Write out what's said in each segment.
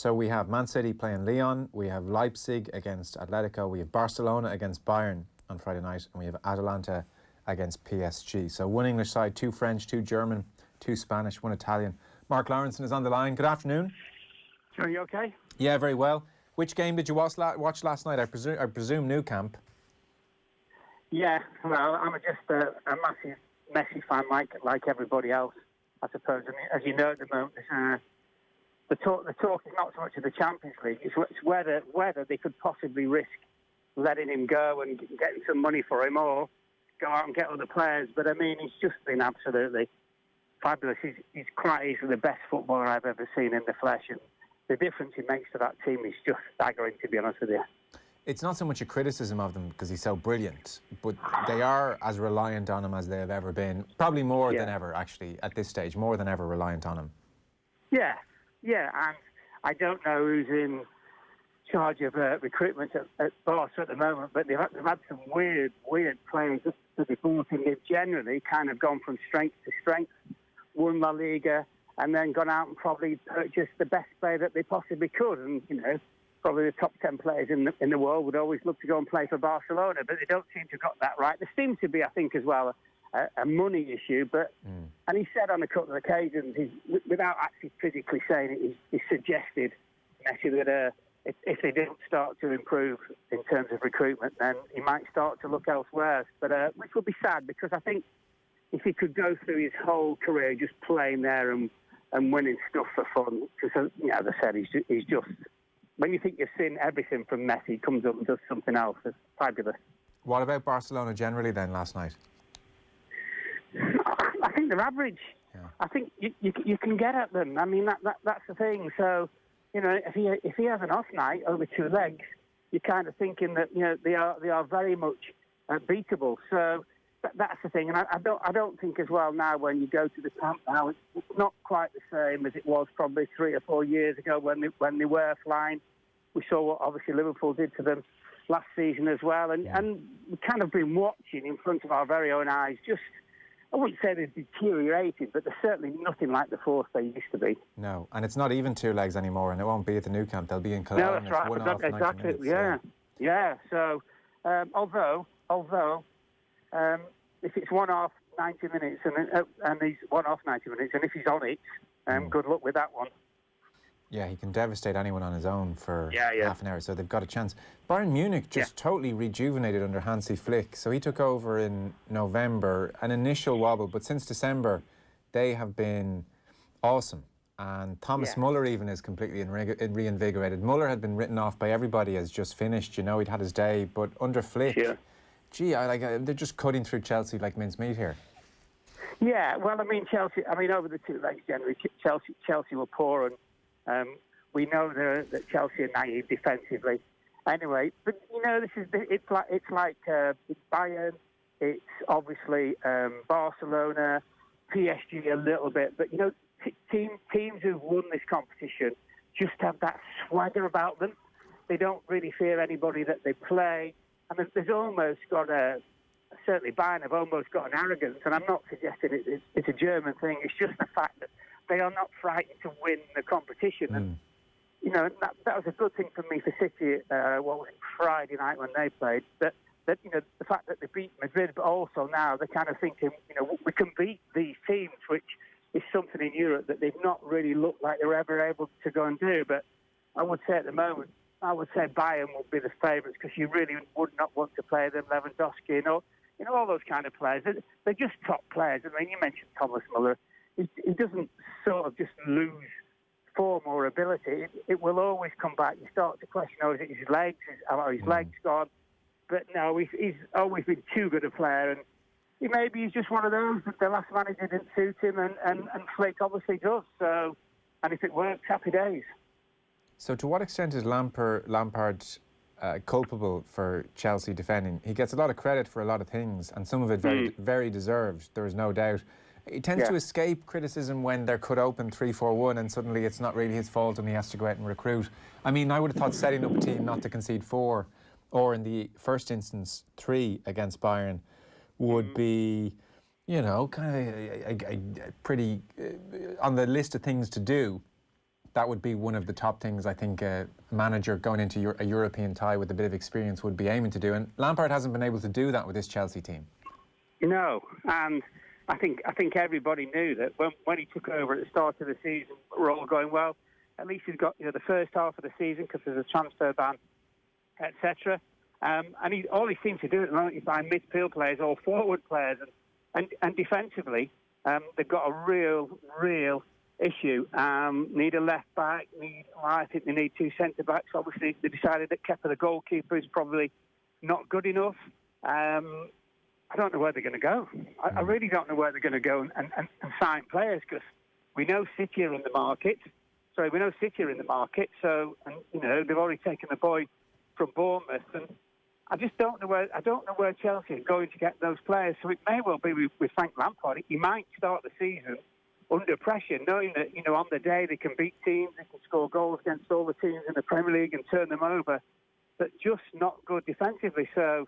So we have Man City playing Lyon, we have Leipzig against Atletico, we have Barcelona against Bayern on Friday night, and we have Atalanta against PSG. So one English side, 2 French, 2 German, 2 Spanish, 1 Italian. Mark Lawrenson is on the line. Good afternoon. Are you okay? Yeah, very well. Which game did you watch last night? I presume Nou Camp. Yeah, well, I'm just a massive Messi fan, like everybody else, I suppose. I mean, as you know, at the moment, the talk is not so much of the Champions League. It's whether they could possibly risk letting him go and getting some money for him, or go out and get other players. But I mean, he's just been absolutely fabulous. He's quite easily the best footballer I've ever seen in the flesh, and the difference he makes to that team is just staggering, to be honest with you. It's not so much a criticism of them because he's so brilliant, but they are as reliant on him as they have ever been. Probably more than ever, actually, at this stage, more than ever reliant on him. Yeah, and I don't know who's in charge of recruitment at Barca at the moment, but they've had some weird players that they've brought in. They've generally kind of gone from strength to strength, won La Liga, and then gone out and probably purchased the best player that they possibly could. And, you know, probably the top 10 players in the world would always look to go and play for Barcelona, but they don't seem to have got that right. There seems to be, I think, as well, a money issue. But and he said on a couple of occasions, without actually physically saying it, he suggested, Messi, that if they don't start to improve in terms of recruitment, then he might start to look elsewhere. But which would be sad, because I think if he could go through his whole career just playing there and winning stuff for fun, because, you know, as I said, he's just... When you think you've seen everything from Messi, he comes up and does something else. It's fabulous. What about Barcelona generally then last night? I think they're average. Yeah. I think you can get at them. I mean, that's the thing. So, you know, if he has an off night over 2 legs, you're kind of thinking that, you know, they are very much beatable. So that's the thing. And I don't think as well now when you go to the camp now, it's not quite the same as it was probably 3 or 4 years ago when they were flying. We saw what obviously Liverpool did to them last season as well, and we've kind of been watching in front of our very own eyes. Just, I wouldn't say they've deteriorated, but they're certainly nothing like the force they used to be. No, and it's not even 2 legs anymore, and it won't be at the Nou Camp. They'll be in Cologne. No, that's right. Exactly. Yeah. So, although if it's 1 half 90 minutes and he's 1 half 90 minutes, and if he's on it, good luck with that one. Yeah, he can devastate anyone on his own for half an hour, so they've got a chance. Bayern Munich just totally rejuvenated under Hansi Flick. So he took over in November, an initial wobble, but since December, they have been awesome. And Thomas Muller even is completely reinvigorated. Muller had been written off by everybody as just finished, you know, he'd had his day, but under Flick, gee, they're just cutting through Chelsea like mincemeat here. Yeah, well, I mean, Chelsea, over the 2 legs generally, Chelsea were poor, and we know that Chelsea are naive defensively. Anyway, but, you know, it's like Bayern, it's obviously Barcelona, PSG a little bit, but, you know, teams who've won this competition just have that swagger about them. They don't really fear anybody that they play. And there's almost got certainly Bayern have almost got an arrogance, and I'm not suggesting it's a German thing. It's just the fact that they are not frightened to win the competition. And, you know, that was a good thing for me for City, Friday night when they played, that, you know, the fact that they beat Madrid, but also now they're kind of thinking, you know, we can beat these teams, which is something in Europe that they've not really looked like they were ever able to go and do. But I would say at the moment, Bayern will be the favourites, because you really would not want to play them, Lewandowski, you know, all those kind of players. They're just top players. I mean, you mentioned Thomas Muller. He doesn't sort of just lose form or ability. It will always come back. You start to question, is it his legs? Are his legs gone? But no, he's always been too good a player, and maybe he's just one of those that the last manager didn't suit him, and Flick obviously does. So, and if it works, happy days. So to what extent is Lampard culpable for Chelsea defending? He gets a lot of credit for a lot of things, and some of it very deserved, there is no doubt. He tends to escape criticism when they're cut open 3-4-1 and suddenly it's not really his fault and he has to go out and recruit. I mean, I would have thought setting up a team not to concede 4, or in the first instance 3 against Bayern, would be, you know, kind of a pretty on the list of things to do. that would be one of the top things I think a manager going into a European tie with a bit of experience would be aiming to do. And Lampard hasn't been able to do that with this Chelsea team. No, and I think everybody knew that when he took over at the start of the season, we're all going, well, at least he's got the first half of the season because there's a transfer ban, etc. And all he seems to do at the moment is buy midfield players or forward players, and defensively, they've got a real issue. Need a left back. I think they need 2 centre backs. Obviously, they decided that Kepa, the goalkeeper, is probably not good enough. I don't know where they're going to go. I really don't know where they're going to go and sign players, because we know City are in the market. So, and they've already taken the boy from Bournemouth, and I just don't know where Chelsea is going to get those players. So it may well be with Frank Lampard. He might start the season under pressure, knowing that on the day they can beat teams, they can score goals against all the teams in the Premier League and turn them over, but just not good defensively. So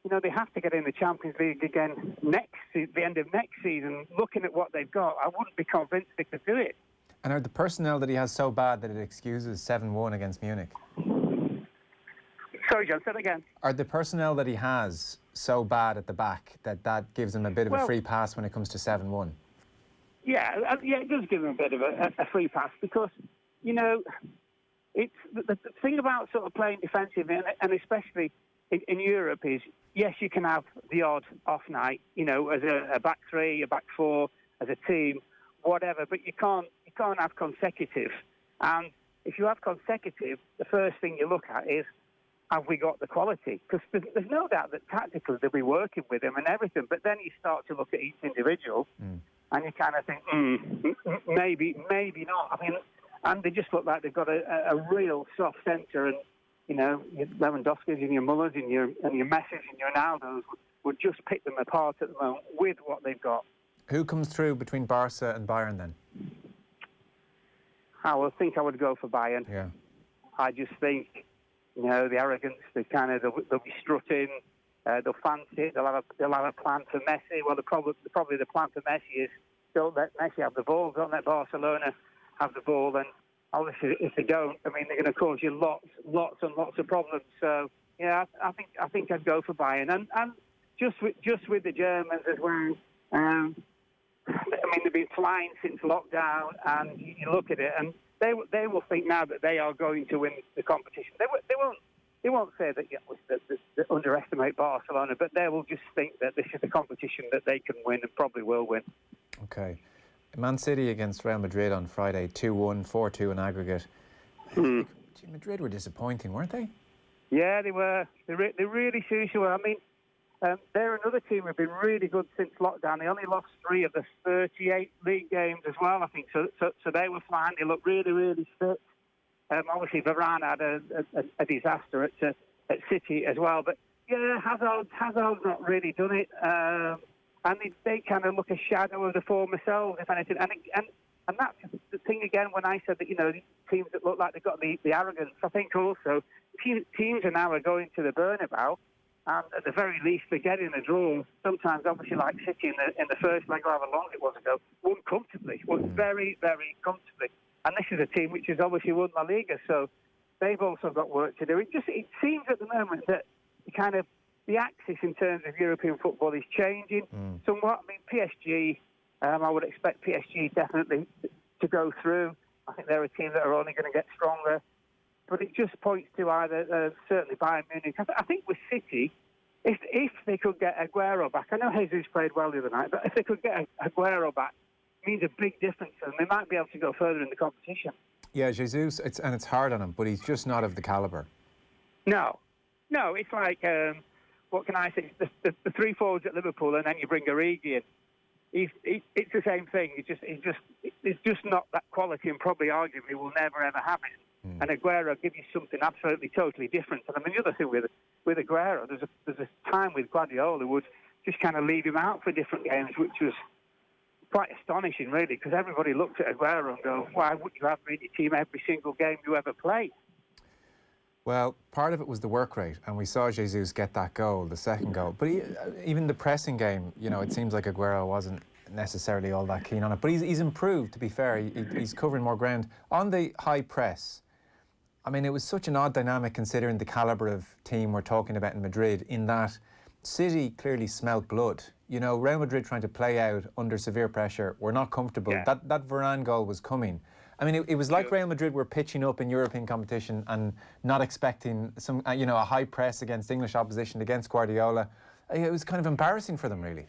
they have to get in the Champions League again the end of next season. Looking at what they've got, I wouldn't be convinced they could do it. And are the personnel that he has so bad that it excuses 7-1 against Munich? Sorry, John, say that again. Are the personnel that he has so bad at the back that gives him a bit of a free pass when it comes to 7-1? Yeah, it does give him a bit of a free pass, because, it's the thing about sort of playing defensively, and especially in Europe, is, yes, you can have the odd off night, as a back three, a back four, as a team, whatever, but you can't have consecutive. And if you have consecutive, the first thing you look at is, have we got the quality? Because there's no doubt that tactically they'll be working with him and everything, but then you start to look at each individual and you kind of think, maybe not. I mean, and they just look like they've got a real soft centre, and your Lewandowski's and your Mullers and your Messis and your Ronaldos would just pick them apart at the moment with what they've got. Who comes through between Barca and Bayern then? I would think I would go for Bayern. Yeah. I just think, the arrogance, they'll be strutting, they'll fancy it, they'll have a plan for Messi. Well, probably the plan for Messi is don't let Messi have the ball, don't let Barcelona have the ball, and obviously if they don't, I mean, they're going to cause you lots and lots of problems. So yeah, I think I'd go for Bayern, and just with the Germans as well. I mean, they've been flying since lockdown, and you look at it, and they will think now that they are going to win the competition. They won't say that they underestimate Barcelona, but they will just think that this is a competition that they can win and probably will win. Okay. Man City against Real Madrid on Friday, 2-1, 4-2 in aggregate. Madrid were disappointing, weren't they? Yeah, they were. They really seriously were. I mean, they're another team who've been really good since lockdown. They only lost 3 of the 38 league games as well, I think. So they were flying. They looked really, really fit. Obviously, Varane had a disaster at City as well. But yeah, Hazard's not really done it. And they kind of look a shadow of the former selves, if anything. And that's the thing again when I said that, teams that look like they've got the arrogance. I think also teams are now going to the Bernabeu, and at the very least they're getting a draw. Sometimes, obviously, like City in the first leg, however long it was ago, won comfortably, won very, very comfortably. And this is a team which has obviously won La Liga, so they've also got work to do. It seems at the moment that the axis in terms of European football is changing somewhat. I mean, PSG, I would expect PSG definitely to go through. I think they're a team that are only going to get stronger. But it just points to either, certainly Bayern Munich. I think with City, if they could get Aguero back, I know Jesus played well the other night, but if they could get Aguero back, it means a big difference, and they might be able to go further in the competition. Yeah, Jesus, it's hard on him, but he's just not of the calibre. No, it's like, what can I say, the 3 forwards at Liverpool, and then you bring Origi in. It's the same thing. It's just not that quality, and probably arguably will never ever have it. And Aguero gives you something absolutely totally different. And I mean, the other thing with Aguero, there's a time with Guardiola who would just kind of leave him out for different games, which was quite astonishing, really, because everybody looked at Aguero and go, why would you have him in your team every single game you ever play? Well, part of it was the work rate, and we saw Jesus get that goal, the second goal. But even the pressing game, it seems like Aguero wasn't necessarily all that keen on it. But he's improved, to be fair. He's covering more ground. On the high press, I mean, it was such an odd dynamic considering the calibre of team we're talking about in Madrid, in that City clearly smelt blood. You know, Real Madrid trying to play out under severe pressure, were not comfortable. Yeah. That Varane goal was coming. I mean, it was like Real Madrid were pitching up in European competition and not expecting some, you know, a high press against English opposition, against Guardiola. It was kind of embarrassing for them, really.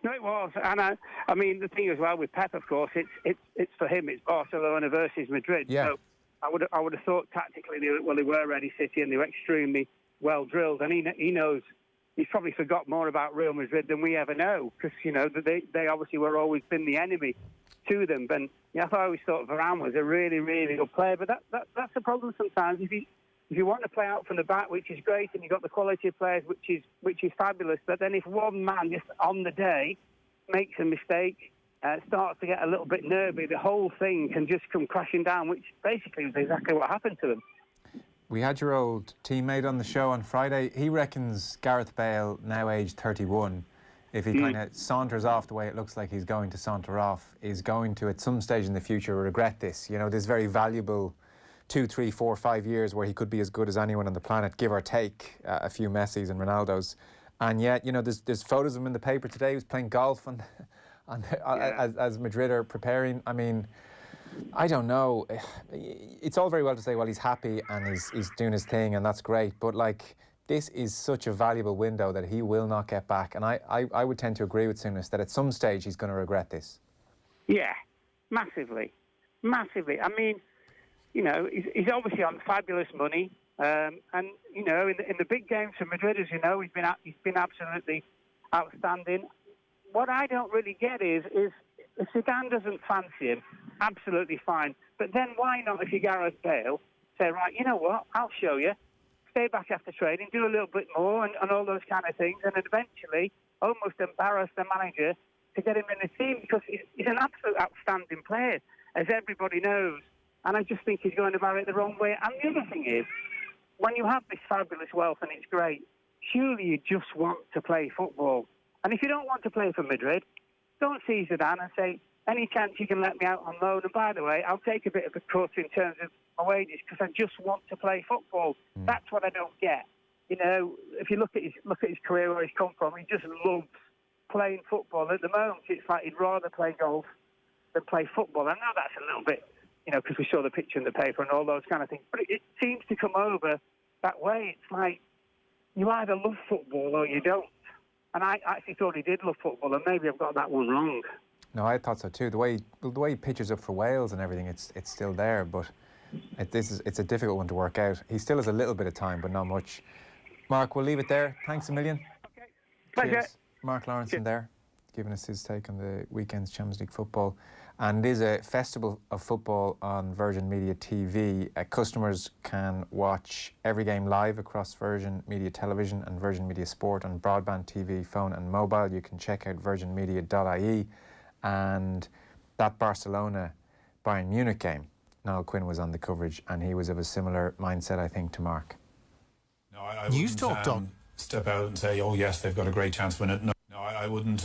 No, it was, and I mean the thing as well with Pep, of course, it's for him. It's Barcelona versus Madrid. Yeah. So I would have thought tactically they were ready City and they were extremely well drilled, and he knows. He's probably forgot more about Real Madrid than we ever know, because you know they obviously were always been the enemy to them. And yeah, I always thought Varane was a really, really good player, but that's the problem sometimes. If you want to play out from the back, which is great, and you've got the quality of players, which is fabulous, but then if one man just on the day makes a mistake, starts to get a little bit nervy, the whole thing can just come crashing down, which basically is exactly what happened to them. We had your old teammate on the show on Friday. He reckons Gareth Bale, now aged 31, if he kind of saunters off the way it looks like he's going to saunter off, is going to, at some stage in the future, regret this. You know, this very valuable 2, 3, 4, 5 years where he could be as good as anyone on the planet, give or take a few Messis and Ronaldos. And yet, you know, there's photos of him in the paper today. He was playing golf as Madrid are preparing. I mean, I don't know. It's all very well to say, well, he's happy and he's doing his thing and that's great. But, like, this is such a valuable window that he will not get back. And I would tend to agree with Souness that at some stage he's going to regret this. Yeah, massively. Massively. I mean, you know, he's obviously on fabulous money. And, you know, in the big games for Madrid, as you know, he's been absolutely outstanding. What I don't really get is if Zidane doesn't fancy him, absolutely fine. But then why not, if you're Gareth Bale, say, right, you know what, I'll show you. Stay back after training, do a little bit more and all those kind of things, and eventually almost embarrass the manager to get him in the team, because he's an absolute outstanding player, as everybody knows. And I just think he's going about it the wrong way. And the other thing is, when you have this fabulous wealth and it's great, surely you just want to play football. And if you don't want to play for Madrid, don't see Zidane and say, any chance you can let me out on loan? And by the way, I'll take a bit of a cut in terms of my wages because I just want to play football. That's what I don't get. You know, if you look at his career, where he's come from, he just loves playing football. At the moment, it's like he'd rather play golf than play football. I know that's a little bit, you know, because we saw the picture in the paper and all those kind of things. But it seems to come over that way. It's like you either love football or you don't. And I actually thought he did love football, and maybe I've got that one wrong. No, I thought so too. The way he pitches up for Wales and everything, it's still there, but it's a difficult one to work out. He still has a little bit of time, but not much. Mark, we'll leave it there. Thanks a million. Okay. Pleasure. Mark Lawrenson there, giving us his take on the weekend's Champions League football. And it is a festival of football on Virgin Media TV. Customers can watch every game live across Virgin Media Television and Virgin Media Sport on broadband TV, phone and mobile. You can check out virginmedia.ie. And that Barcelona-Bayern Munich game, Niall Quinn was on the coverage, and he was of a similar mindset, I think, to Mark. No, I wouldn't step out and say, oh, yes, they've got a great chance to win it. No, I wouldn't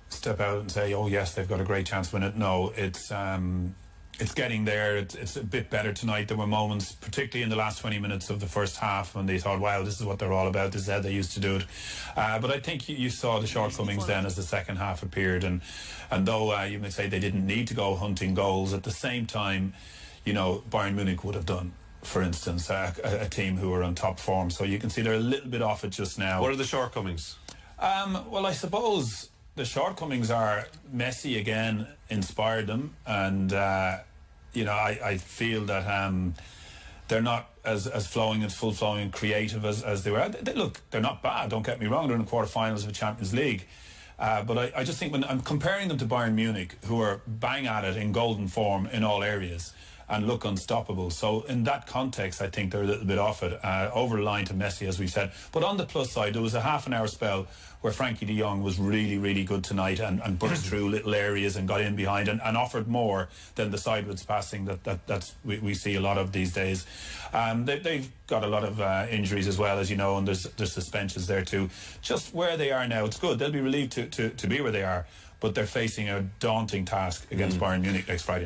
step out and say, oh, yes, they've got a great chance to win it. No, it's getting there. It's a bit better tonight. There were moments, particularly in the last 20 minutes of the first half, when they thought, wow, this is what they're all about. This is how they used to do it. But I think you saw the shortcomings then as the second half appeared. And though you may say they didn't need to go hunting goals, at the same time, you know, Bayern Munich would have done, for instance, a team who are on top form. So you can see they're a little bit off it just now. What are the shortcomings? Well, I suppose the shortcomings are Messi again inspired them, and you know, I feel that they're not as flowing and full flowing and creative as they were. Look, they're not bad, don't get me wrong, they're in the quarterfinals of the Champions League, but I just think when I'm comparing them to Bayern Munich, who are bang at it in golden form in all areas and look unstoppable, so in that context I think they're a little bit off it, over the line to Messi, as we said. But on the plus side, there was a half an hour spell where Frankie de Jong was really, really good tonight and burst through little areas and got in behind and offered more than the sideways passing that we see a lot of these days. They've got a lot of injuries as well, as you know, and there's suspensions there too. Just where they are now, it's good. They'll be relieved to be where they are. but they're facing a daunting task against Bayern Munich next Friday.